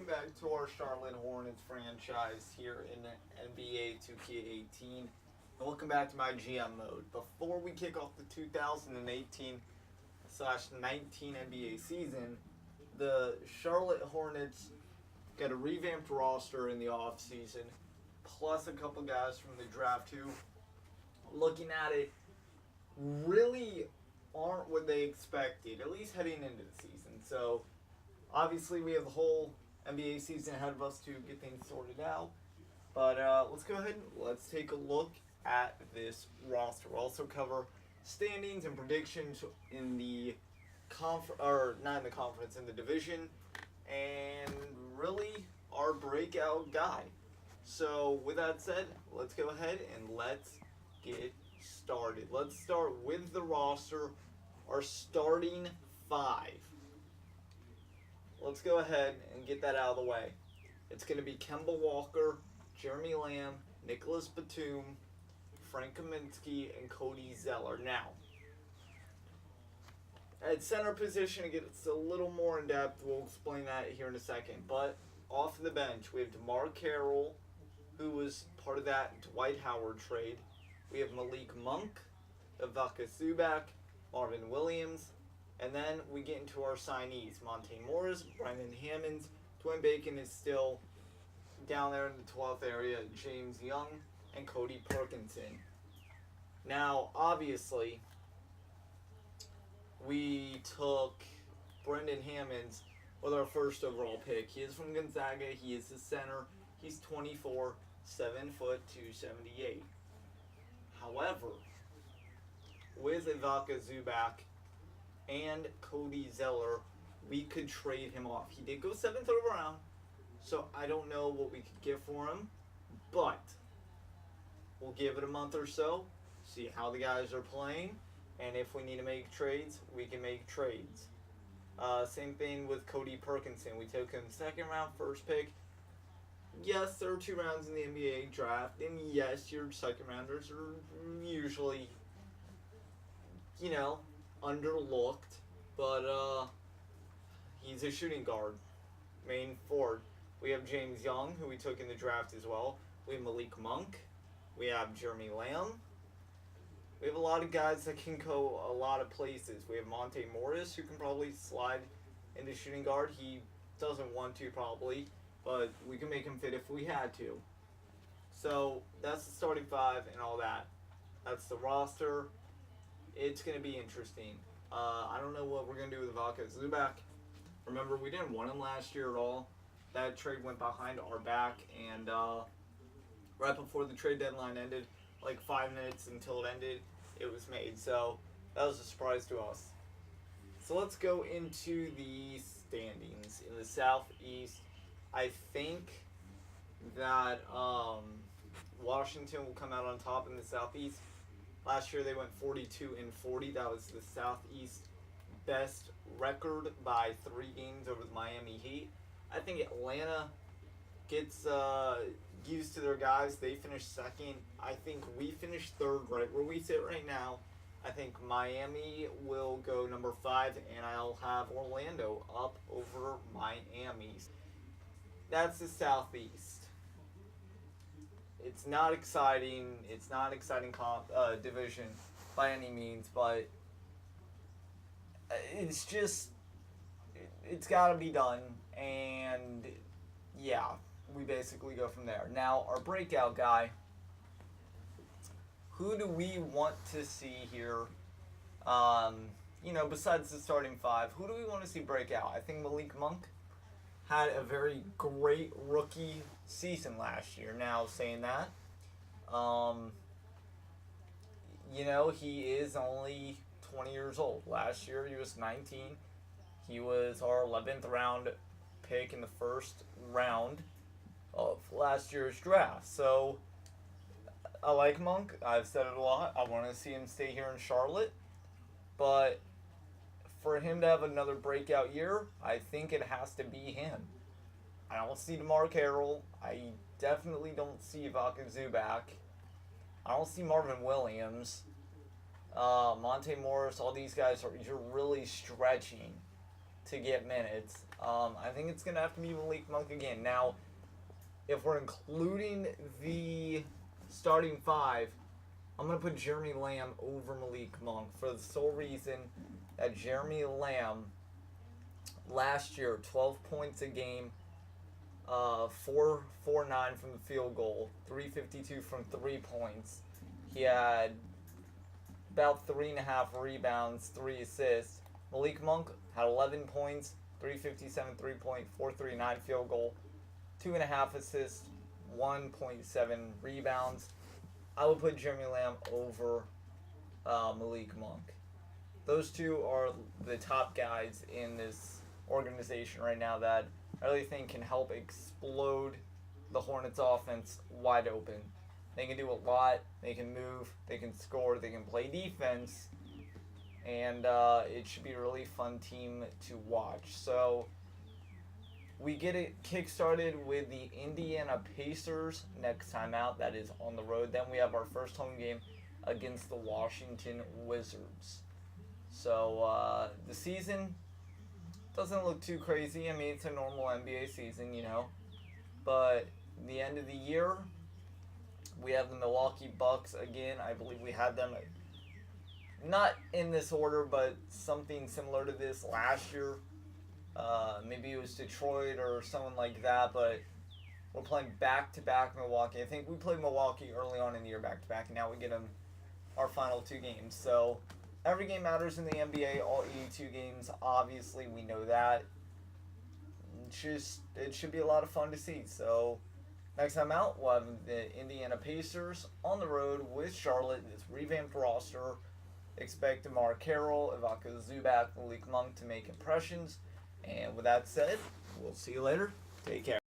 back to our Charlotte Hornets franchise here in NBA 2K18. And welcome back to MyGM mode. Before we kick off the 2018/19 NBA season, the Charlotte Hornets got a revamped roster in the offseason, plus a couple guys from the draft who, looking at it, really aren't what they expected, at least heading into the season. So, obviously, we have the whole NBA season ahead of us to get things sorted out. But let's go ahead and let's take a look at this roster. We'll also cover standings and predictions in the in the division, and really our breakout guy. So with that said, let's go ahead and let's get started. Let's start with the roster, our starting five. Let's go ahead and get that out of the way. It's going to be Kemba Walker, Jeremy Lamb, Nicholas Batum, Frank Kaminsky, and Cody Zeller. Now, at center position, it gets a little more in depth. We'll explain that here in a second. But off the bench, we have DeMar Carroll, who was part of that Dwight Howard trade. We have Malik Monk, Ivica Zubac, Marvin Williams, and then we get into our signees. Monte Morris, Brendan Hammonds, Dwayne Bacon is still down there in the 12th area, James Young, and Cody Perkinson. Now, obviously, we took Brendan Hammonds with our first overall pick. He is from Gonzaga. He is the center. He's 24, 7 foot, 278. However, with Ivica Zubac and Cody Zeller, we could trade him off. He did go 7th overall, so I don't know what we could get for him, but we'll give it a month or so, see how the guys are playing, and if we need to make trades, we can make trades. Same thing with Cody Perkinson. We took him 2nd round, first pick. Yes, there are 2 rounds in the NBA draft, and yes, your 2nd rounders are usually, underlooked, but he's a shooting guard, main forward. We have James Young, who we took in the draft as well. We have Malik Monk. We have Jeremy Lamb. We have a lot of guys that can go a lot of places. We have Monte Morris, who can probably slide into shooting guard. He doesn't want to probably, but we can make him fit if we had to. So that's the starting five and all that. That's the roster. It's going to be interesting. I don't know what we're going to do with Ivica Zubac. Remember, we didn't want him last year at all. That trade went behind our back, and right before the trade deadline ended, like 5 minutes until it ended, it was made. So that was a surprise to us. So let's go into the standings. In the Southeast, I think that Washington will come out on top in the Southeast. Last year they went 42-40. That was the Southeast best record by 3 games over the Miami Heat. I think Atlanta gets used to their guys. They finished 2nd. I think we finished 3rd right where we sit right now. I think Miami will go number 5, and I'll have Orlando up over Miami. That's the Southeast. It's not exciting. It's not an exciting division by any means, but it's just, it's got to be done, and yeah, we basically go from there. Now, our breakout guy, who do we want to see here? Besides the starting 5, who do we want to see break out? I think Malik Monk had a very great rookie season last year. Now, saying that, he is only 20 years old. Last year, he was 19. He was our 11th round pick in the first round of last year's draft. So, I like Monk. I've said it a lot. I want to see him stay here in Charlotte. But for him to have another breakout year, I think it has to be him. I don't see DeMar Carroll. I definitely don't see Ivica Zubac. I don't see Marvin Williams. Monte Morris, all these guys, you're really stretching to get minutes. I think it's going to have to be Malik Monk again. Now, if we're including the starting five, I'm going to put Jeremy Lamb over Malik Monk for the sole reason that Jeremy Lamb last year, 12 points a game, 449 from the field goal, 352 from 3 points. He had about 3.5 rebounds, 3 assists. Malik Monk had 11 points, 357 3-point, 439 field goal, 2.5 assists, 1.7 rebounds. I would put Jeremy Lamb over Malik Monk. Those two are the top guys in this organization right now that I really think can help explode the Hornets offense wide open. They can do a lot. They can move. They can score. They can play defense. And it should be a really fun team to watch. So we get it kick-started with the Indiana Pacers next time out. That is on the road. Then we have our first home game against the Washington Wizards. So the season doesn't look too crazy. I mean, it's a normal NBA season, you know. But the end of the year, we have the Milwaukee Bucks again. I believe we had them not in this order, but something similar to this last year. Maybe it was Detroit or someone like that, but we're playing back-to-back Milwaukee. I think we played Milwaukee early on in the year back-to-back, and now we get them our final 2 games. So every game matters in the NBA, all 82 games, obviously, we know that. It should be a lot of fun to see. So next time out, we'll have the Indiana Pacers on the road with Charlotte, this revamped roster. Expect DeMar Carroll, Ivica Zubac, Malik Monk to make impressions. And with that said, we'll see you later. Take care.